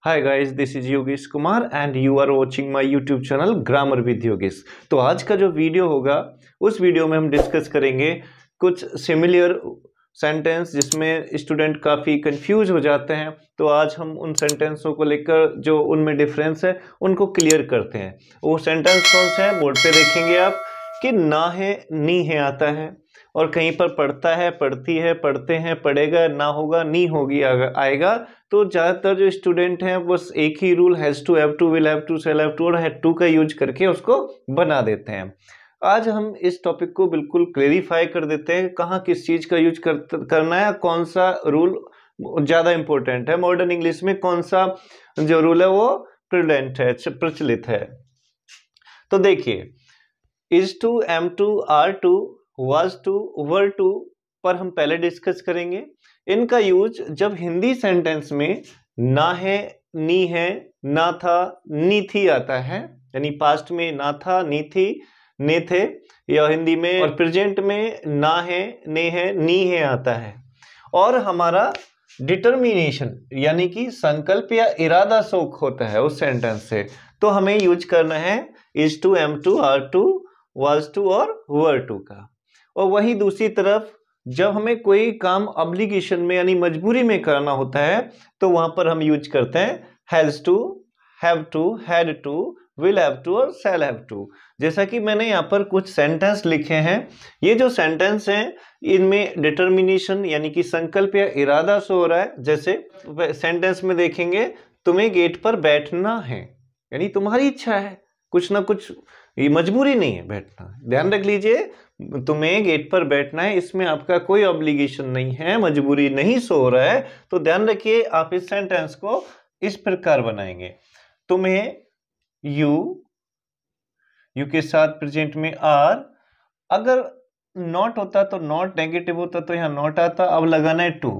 Hi guys, this is Yogesh Kumar and you are watching my YouTube channel grammar with Yogesh. तो आज का जो video होगा उस वीडियो में हम डिस्कस करेंगे कुछ सिमिलर सेंटेंस जिसमें स्टूडेंट काफ़ी कंफ्यूज हो जाते हैं। तो आज हम उन सेंटेंसों को लेकर जो उनमें डिफरेंस है उनको क्लियर करते हैं। वो सेंटेंस कौन से हैं बोर्ड पे देखेंगे आप कि ना है नी है आता है, और कहीं पर पढ़ता है पढ़ती है पढ़ते हैं पढ़ेगा ना होगा नी होगी आएगा। तो ज़्यादातर जो स्टूडेंट हैं बस एक ही rule has to, have to, will have to, shall have to और हैड टू का यूज करके उसको बना देते हैं। आज हम इस टॉपिक को बिल्कुल क्लेरिफाई कर देते हैं कहाँ किस चीज़ का यूज करना है, कौन सा रूल ज़्यादा इंपॉर्टेंट है। मॉडर्न इंग्लिश में कौन सा जो रूल है वो प्रेजेंट है, प्रचलित है। तो देखिए, is to, am to, are to, was to, were to पर हम पहले डिस्कस करेंगे। इनका यूज जब हिंदी सेंटेंस में ना है, नी है, ना था, नी थी आता है, यानी पास्ट में ना था, नी थी, ने थे, या हिंदी में और प्रेजेंट में ना है, ने है, नी है आता है। और हमारा डिटर्मिनेशन यानी कि संकल्प या इरादा शोक होता है उस सेंटेंस से, तो हमें यूज करना है is to, am to, are to, was to और were टू का। और वही दूसरी तरफ जब हमें कोई काम ऑब्लिगेशन में यानी मजबूरी में करना होता है तो वहां पर हम यूज करते हैं has to, have to, had to, will have to और शैल हैव टू। जैसा कि मैंने यहाँ पर कुछ सेंटेंस लिखे हैं, ये जो सेंटेंस हैं इनमें डिटर्मिनेशन यानी कि संकल्प या इरादा शो हो रहा है। जैसे सेंटेंस में देखेंगे तुम्हें गेट पर बैठना है, यानी तुम्हारी इच्छा है, कुछ ना कुछ, ये मजबूरी नहीं है बैठना। ध्यान रख लीजिए, तुम्हें गेट पर बैठना है, इसमें आपका कोई ऑब्लिगेशन नहीं है, मजबूरी नहीं सो रहा है। तो ध्यान रखिए, आप इस सेंटेंस को इस प्रकार बनाएंगे। तुम्हें यू के साथ प्रेजेंट में आर, अगर नॉट होता तो नॉट, नेगेटिव होता तो यहाँ नॉट आता। अब लगाना है टू,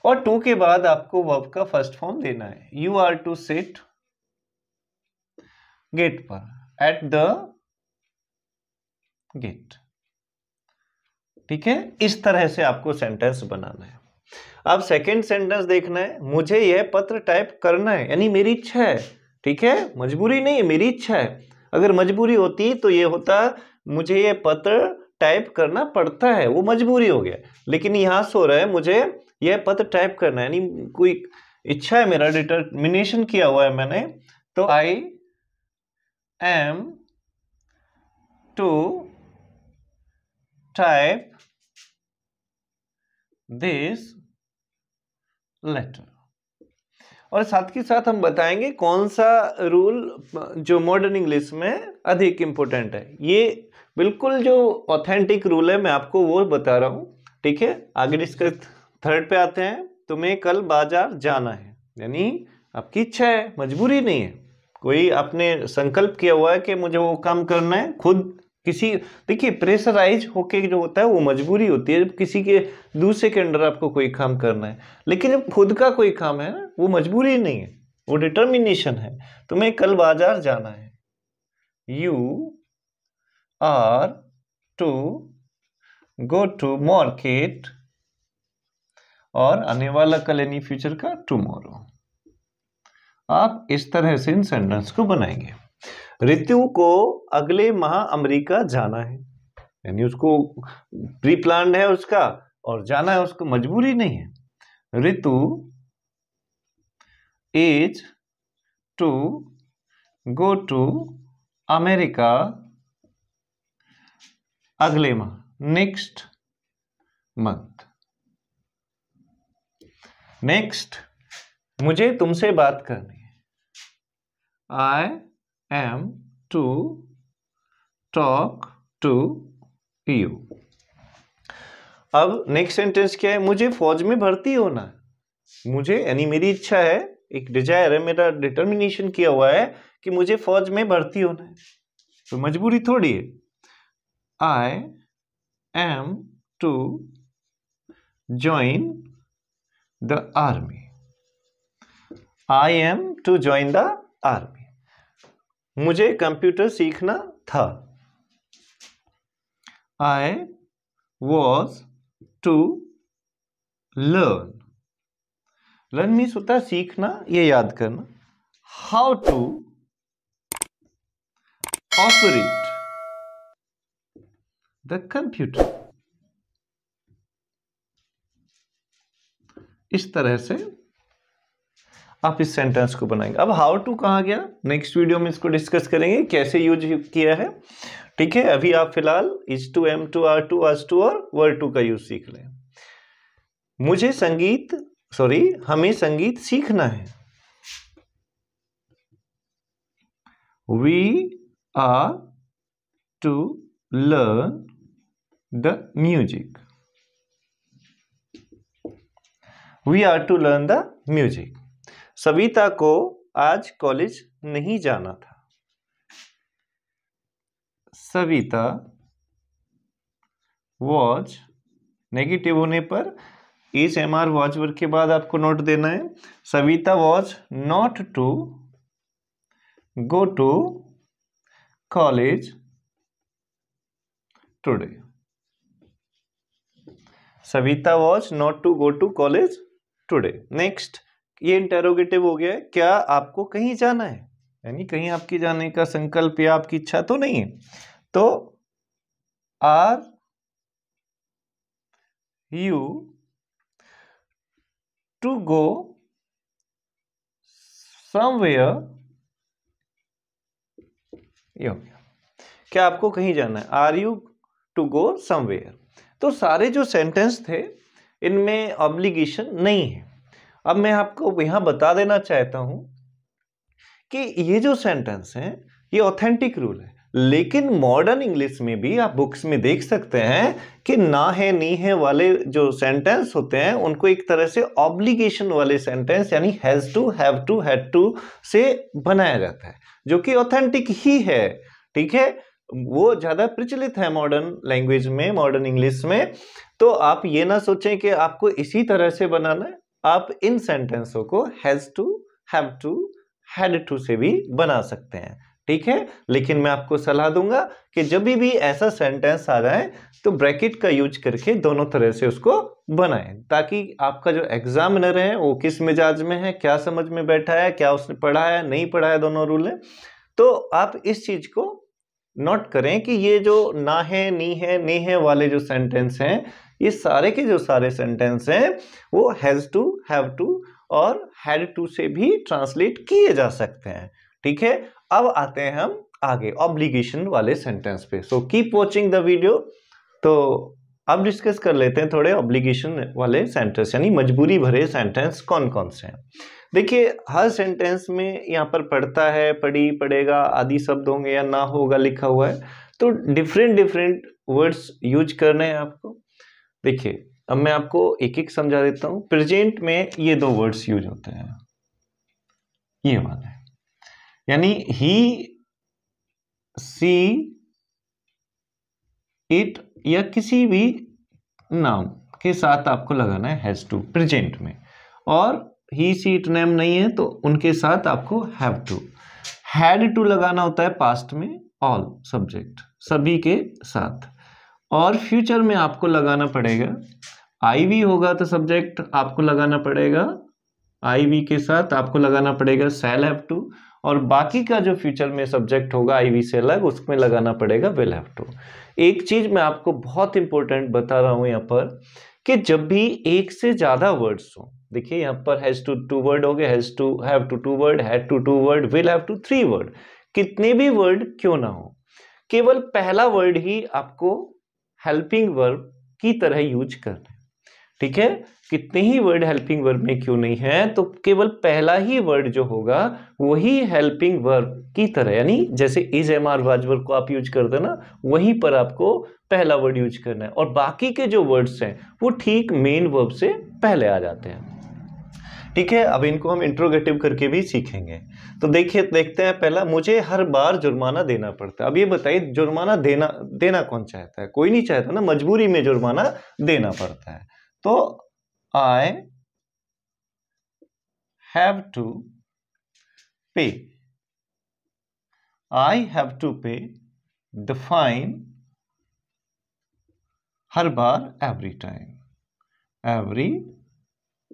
और टू के बाद आपको वर्ब का फर्स्ट फॉर्म देना है। You are to sit gate पर, एट द गेट। ठीक है, इस तरह से आपको सेंटेंस बनाना है। अब सेकंड सेंटेंस देखना है, मुझे यह पत्र टाइप करना है, यानी मेरी इच्छा है। ठीक है, मजबूरी नहीं है, मेरी इच्छा है। अगर मजबूरी होती तो ये होता मुझे यह पत्र टाइप करना पड़ता है, वो मजबूरी हो गया। लेकिन यहां सो रहा है मुझे यह पत्र टाइप करना है, यानी कोई इच्छा है, मेरा डिटर्मिनेशन किया हुआ है मैंने। तो I am to type this letter. और साथ के साथ हम बताएंगे कौन सा रूल जो मॉडर्न इंग्लिश में अधिक इंपॉर्टेंट है। ये बिल्कुल जो ऑथेंटिक रूल है मैं आपको वो बता रहा हूं। ठीक है, आगे डिस्कस थर्ड पे आते हैं। तुम्हें कल बाजार जाना है, यानी आपकी इच्छा है, मजबूरी नहीं है। कोई आपने संकल्प किया हुआ है कि मुझे वो काम करना है, खुद किसी, देखिए प्रेशराइज होके जो होता है वो मजबूरी होती है, जब किसी के दूसरे के अंडर आपको कोई काम करना है। लेकिन जब खुद का कोई काम है ना, वो मजबूरी नहीं है, वो डिटर्मिनेशन है। तुम्हें कल बाजार जाना है, you are to go to market, और आने वाला कल यानी फ्यूचर का टुमारो। आप इस तरह से इन सेंटेंस को बनाएंगे। ऋतु को अगले माह अमेरिका जाना है, यानी उसको प्री प्लान्ड है उसका और जाना है उसको, मजबूरी नहीं है। Ritu is to go to America अगले माह, नेक्स्ट मंथ। नेक्स्ट, मुझे तुमसे बात करनी है, I am to talk to you. अब नेक्स्ट सेंटेंस क्या है, मुझे फौज में भर्ती होना है। मुझे यानी मेरी इच्छा है, एक डिजायर है, मेरा डिटर्मिनेशन किया हुआ है कि मुझे फौज में भर्ती होना है, तो मजबूरी थोड़ी है। I am to join the army, I am to join the army. मुझे कंप्यूटर सीखना था, I was to learn. Learn means होता है सीखना, ये याद करना। How to operate the computer. इस तरह से आप इस सेंटेंस को बनाएंगे। अब हाउ टू कहाँ गया, नेक्स्ट वीडियो में इसको डिस्कस करेंगे कैसे यूज किया है। ठीक है, अभी आप फिलहाल is to, am to, are to, आज टू और वर्ड टू का यूज सीख लें। हमें संगीत सीखना है। We are to learn the music. We are to learn the music. Savita को आज कॉलेज नहीं जाना था। सविता वॉज, नेगेटिव होने पर इस एम आर वॉज वर्ड के बाद आपको नोट देना है। Savita was not to go to college today. Savita was not to go to college today. Next, ये इंटेरोगेटिव हो गया है। क्या आपको कहीं जाना है, यानी कहीं आपकी जाने का संकल्प या आपकी इच्छा तो नहीं है। तो are you to go somewhere, ये हो गया। क्या आपको कहीं जाना है, are you to go somewhere. तो सारे जो सेंटेंस थे इनमें ऑब्लिगेशन नहीं है। अब मैं आपको यहां बता देना चाहता हूं कि ये जो सेंटेंस है ये ऑथेंटिक रूल है, लेकिन मॉडर्न इंग्लिश में भी आप बुक्स में देख सकते हैं कि ना है नी है वाले जो सेंटेंस होते हैं उनको एक तरह से ऑब्लिगेशन वाले सेंटेंस यानी has to, have to, had to से बनाया जाता है, जो कि ऑथेंटिक ही है। ठीक है, वो ज्यादा प्रचलित है मॉडर्न लैंग्वेज में, मॉडर्न इंग्लिश में। तो आप ये ना सोचें कि आपको इसी तरह से बनाना है। आप इन सेंटेंसों को has to, have to, had to से भी बना सकते हैं। ठीक है, लेकिन मैं आपको सलाह दूंगा कि जब भी ऐसा सेंटेंस आ जाए तो ब्रैकेट का यूज करके दोनों तरह से उसको बनाएं, ताकि आपका जो एग्जामिनर है वो किस मिजाज में है, क्या समझ में बैठा है, क्या उसने पढ़ा है नहीं पढ़ा है, दोनों रूल है। तो आप इस चीज को नोट करें कि ये जो ना है, नी है, ने है वाले जो सेंटेंस हैं, ये सारे के जो सारे सेंटेंस हैं वो हैज टू, हैव टू और हैड टू से भी ट्रांसलेट किए जा सकते हैं। ठीक है, अब आते हैं हम आगे ऑब्लिगेशन वाले सेंटेंस पे। So keep watching the video. तो अब डिस्कस कर लेते हैं थोड़े ऑब्लिगेशन वाले सेंटेंस, यानी मजबूरी भरे सेंटेंस कौन कौन से हैं। देखिए, हर सेंटेंस में यहाँ पर पढ़ता है, पढ़ी, पढ़ेगा आदि शब्द होंगे या ना होगा लिखा हुआ है, तो डिफरेंट वर्ड्स यूज करने हैं आपको। देखिए, अब मैं आपको एक एक समझा देता हूं। प्रेजेंट में ये दो वर्ड्स यूज होते हैं, ये वाला है, यानी ही, सी, इट या किसी भी नाम के साथ आपको लगाना है हैज टू प्रेजेंट में, और ही, सी, इट नेम नहीं है तो उनके साथ आपको हैव टू। हैड टू लगाना होता है पास्ट में, ऑल सब्जेक्ट सभी के साथ, और फ्यूचर में आपको लगाना पड़ेगा आई वी होगा तो सब्जेक्ट आपको लगाना पड़ेगा आई वी के साथ आपको लगाना पड़ेगा शैल हैव टू, और बाकी का जो फ्यूचर में सब्जेक्ट होगा आई वी से अलग उसमें लगाना पड़ेगा विल हैव टू। एक चीज मैं आपको बहुत इंपॉर्टेंट बता रहा हूं यहाँ पर कि जब भी एक से ज्यादा वर्ड्स हो, देखिए यहाँ पर हैज टू टू वर्ड हो गए, has to have to two word, had to two word, will have to three word, कितने भी वर्ड क्यों ना हो, केवल पहला वर्ड ही आपको हेल्पिंग वर्ब की तरह यूज करना है। ठीक है, कितने ही वर्ड हेल्पिंग वर्ब में क्यों नहीं है, तो केवल पहला ही वर्ड जो होगा वही हेल्पिंग वर्ब की तरह, यानी जैसे is, am are, was verb को आप यूज करते ना, वहीं पर आपको पहला वर्ड यूज करना है, और बाकी के जो वर्ड्स हैं वो ठीक मेन वर्ब से पहले आ जाते हैं। ठीक है, अब इनको हम इंट्रोगेटिव करके भी सीखेंगे। तो देखिए, देखते हैं पहला, मुझे हर बार जुर्माना देना पड़ता है। अब ये बताइए, जुर्माना देना कौन चाहता है, कोई नहीं चाहता ना, मजबूरी में जुर्माना देना पड़ता है। तो आई have to pay, I have to pay the fine हर बार, every time, every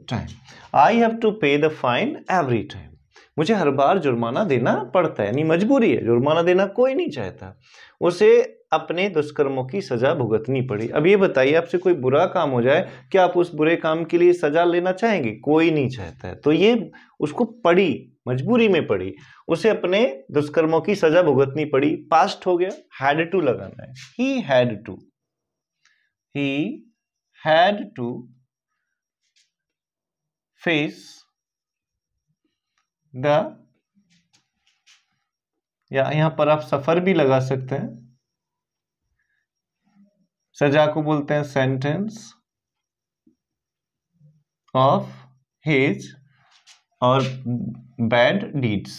time, I have to pay the fine every time. मुझे हर बार जुर्माना देना पड़ता है, यानी मजबूरी है, जुर्माना देना कोई नहीं चाहता। उसे अपने दुष्कर्मों की सजा भुगतनी पड़ी। अब ये बताइए, आपसे कोई बुरा काम हो जाए, क्या आप उस बुरे काम के लिए सजा लेना चाहेंगे? कोई नहीं चाहता है। तो ये उसको पड़ी, मजबूरी में पड़ी, उसे अपने दुष्कर्मों की सजा भुगतनी पड़ी। पास्ट हो गया, हैड टू लगाना है। He had to, he had to face the, या यहां पर आप सफर भी लगा सकते हैं। सजा को बोलते हैं सेंटेंस ऑफ हिज, और bad deeds,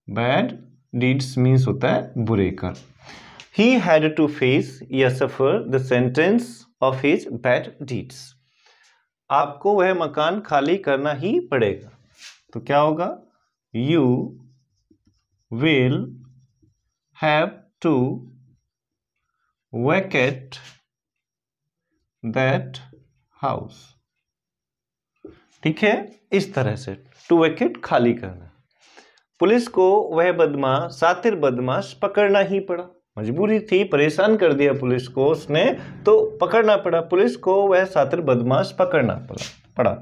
bad deeds means होता है बुरे कर्म। He had to face या suffer the sentence of his bad deeds. आपको वह मकान खाली करना ही पड़ेगा। तो क्या होगा? You will have to vacate that house. ठीक है, इस तरह से टू वैकेट खाली करना। पुलिस को वह बदमाश, सातिर बदमाश पकड़ना ही पड़ा। मजबूरी थी, परेशान कर दिया पुलिस को उसने, तो पकड़ना पड़ा। पुलिस को वह सातिर बदमाश पकड़ना पड़ा।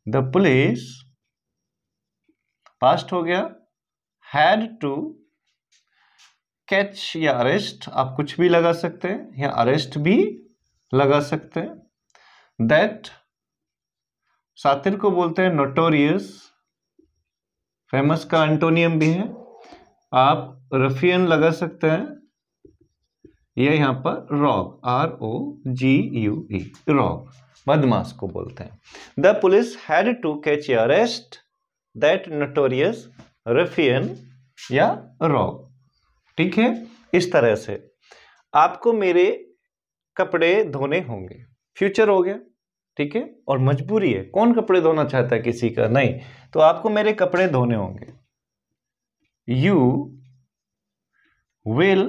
द पुलिस, पास्ट हो गया, हैड टू कैच या अरेस्ट, आप कुछ भी लगा सकते हैं, या अरेस्ट भी लगा सकते हैं। दैट, सातिर को बोलते हैं नोटोरियस, फेमस का एंटोनियम भी है। आप रफियन लगा सकते हैं, ये यहां पर रॉग, ROGUE, रॉग, बदमाश को बोलते हैं। The police had to catch या अरेस्ट दैट नोटोरियस रफियन या रॉग। ठीक है, इस तरह से आपको मेरे कपड़े धोने होंगे, फ्यूचर हो गया। ठीक है, और मजबूरी है, कौन कपड़े धोना चाहता है? किसी का नहीं। तो आपको मेरे कपड़े धोने होंगे। You will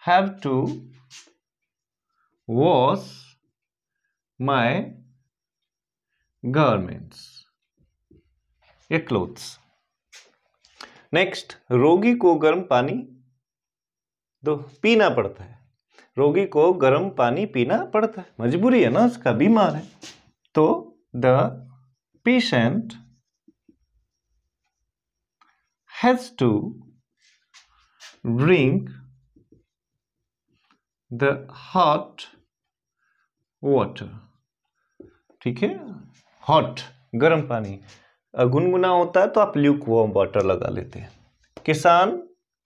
have to wash my garments, ये क्लोथ्स। नेक्स्ट, रोगी को गर्म पानी दो, पीना पड़ता है। रोगी को गर्म पानी पीना पड़ता है, मजबूरी है ना, उसका, बीमार है। तो the patient has to drink the hot water. ठीक है, हॉट, गर्म पानी। गुनगुना होता है तो आप ल्यूक वार्म वाटर लगा लेते हैं। किसान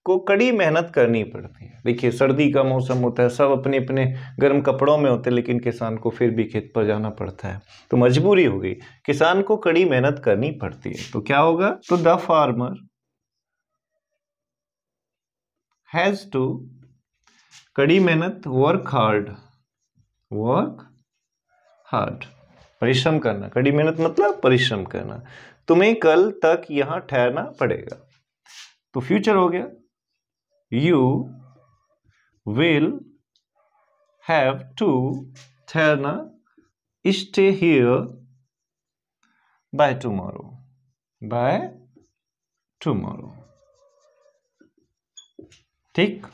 को कड़ी मेहनत करनी पड़ती है। देखिए, सर्दी का मौसम होता है, सब अपने अपने गर्म कपड़ों में होते हैं, लेकिन किसान को फिर भी खेत पर जाना पड़ता है, तो मजबूरी हो गई, किसान को कड़ी मेहनत करनी पड़ती है। तो क्या होगा? तो द फार्मर हैज टू, कड़ी मेहनत, वर्क हार्ड, वर्क हार्ड, परिश्रम करना। कड़ी मेहनत मतलब परिश्रम करना। तुम्हें कल तक यहां ठहरना पड़ेगा। तो फ्यूचर हो गया, यू विल हैव टू, ठहरना, stay here by tomorrow, by tomorrow. ठीक,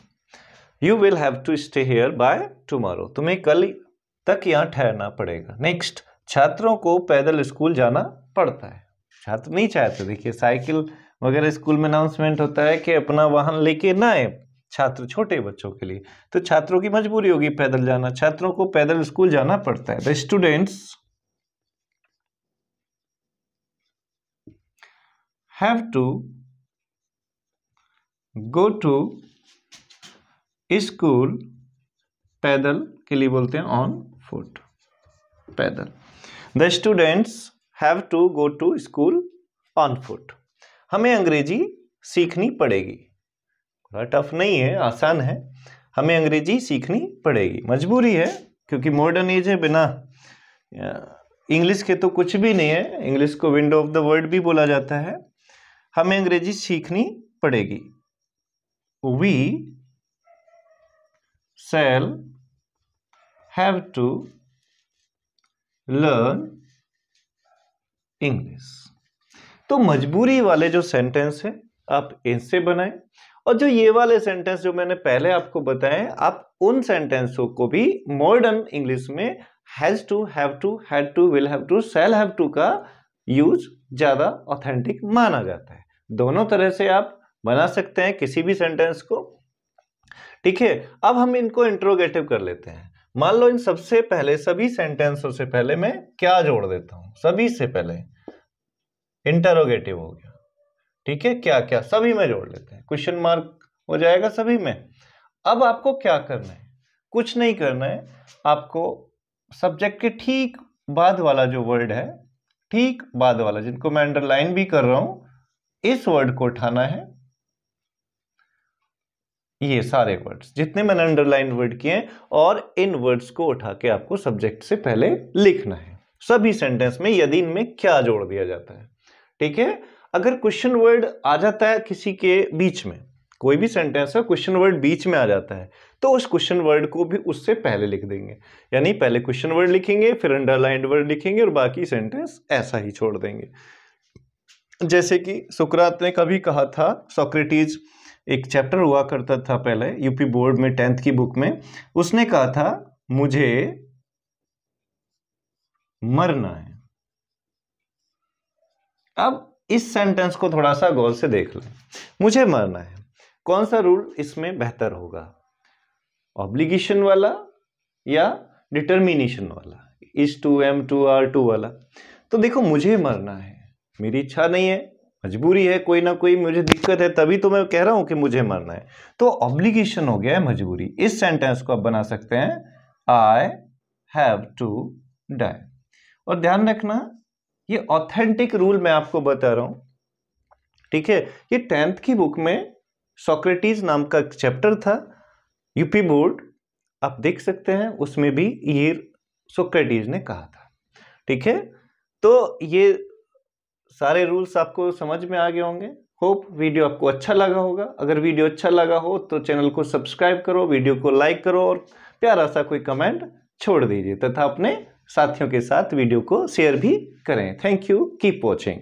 you will have to stay here by tomorrow, तुम्हें कल तक यहां ठहरना पड़ेगा। नेक्स्ट, छात्रों को पैदल स्कूल जाना पड़ता है। छात्र नहीं चाहते, देखिए साइकिल वगैरह स्कूल में अनाउंसमेंट होता है कि अपना वाहन लेके ना आए छात्र, छोटे बच्चों के लिए, तो छात्रों की मजबूरी होगी पैदल जाना, छात्रों को पैदल स्कूल जाना पड़ता है। The students have to go to school, पैदल के लिए बोलते हैं ऑन फुट, पैदल। The students have to go to school on foot. हमें अंग्रेजी सीखनी पड़ेगी, बड़ा टफ नहीं है, आसान है। हमें अंग्रेजी सीखनी पड़ेगी, मजबूरी है, क्योंकि मॉडर्न एज है, बिना इंग्लिश के तो कुछ भी नहीं है। इंग्लिश को विंडो ऑफ द वर्ल्ड भी बोला जाता है। हमें अंग्रेजी सीखनी पड़ेगी। We shall have to learn English. तो मजबूरी वाले जो सेंटेंस है आप इनसे बनाएं, और जो ये वाले सेंटेंस जो मैंने पहले आपको बताए आप उन सेंटेंसों को भी मॉडर्न इंग्लिश में has to, have to, had to, will have to, shall have to का यूज ज्यादा ऑथेंटिक माना जाता है। दोनों तरह से आप बना सकते हैं किसी भी सेंटेंस को। ठीक है, अब हम इनको इंट्रोगेटिव कर लेते हैं। मान लो इन सबसे पहले, सभी सेंटेंसों से पहले मैं क्या जोड़ देता हूं, सभी से पहले इंटरोगेटिव हो गया। ठीक है, क्या क्या सभी में जोड़ लेते हैं, क्वेश्चन मार्क हो जाएगा सभी में। अब आपको क्या करना है, कुछ नहीं करना है, आपको सब्जेक्ट के ठीक बाद वाला जो वर्ड है, ठीक बाद वाला जिनको मैं अंडरलाइन भी कर रहा हूं, इस वर्ड को उठाना है। ये सारे वर्ड्स जितने मैंने अंडरलाइन वर्ड किए, और इन वर्ड्स को उठा के आपको सब्जेक्ट से पहले लिखना है सभी सेंटेंस में, यदि इनमें क्या जोड़ दिया जाता है। ठीक है, अगर क्वेश्चन वर्ड आ जाता है किसी के बीच में, कोई भी सेंटेंस है क्वेश्चन वर्ड बीच में आ जाता है, तो उस क्वेश्चन वर्ड को भी उससे पहले लिख देंगे। यानी पहले क्वेश्चन वर्ड लिखेंगे, फिर अंडरलाइंड वर्ड लिखेंगे, और बाकी सेंटेंस ऐसा ही छोड़ देंगे। जैसे कि सुकरात ने कभी कहा था, सोक्रेटिस एक चैप्टर हुआ करता था पहले यूपी बोर्ड में 10th की बुक में, उसने कहा था मुझे मरना है। अब इस सेंटेंस को थोड़ा सा गौर से देख लें, मुझे मरना है, कौन सा रूल इसमें बेहतर होगा, ऑब्लिगेशन वाला या डिटर्मिनेशन वाला, is to, am to, are to वाला। तो देखो, मुझे मरना है, मेरी इच्छा नहीं है, मजबूरी है, कोई ना कोई मुझे दिक्कत है, तभी तो मैं कह रहा हूं कि मुझे मरना है, तो ऑब्लिगेशन हो गया है मजबूरी। इस सेंटेंस को आप बना सकते हैं आई हैव टू डाई। और ध्यान रखना, ये ऑथेंटिक रूल मैं आपको बता रहा हूं। ठीक है, ये 10th की बुक में सोक्रेटिस नाम का चैप्टर था, यूपी बोर्ड, आप देख सकते हैं, उसमें भी ये सोक्रेटिस ने कहा था। ठीक है, तो ये सारे रूल्स आपको समझ में आ गए होंगे। होप वीडियो आपको अच्छा लगा होगा। अगर वीडियो अच्छा लगा हो तो चैनल को सब्सक्राइब करो, वीडियो को लाइक करो, और प्यारा सा कोई कमेंट छोड़ दीजिए, तथा अपने साथियों के साथ वीडियो को शेयर भी करें। Thank you, keep watching.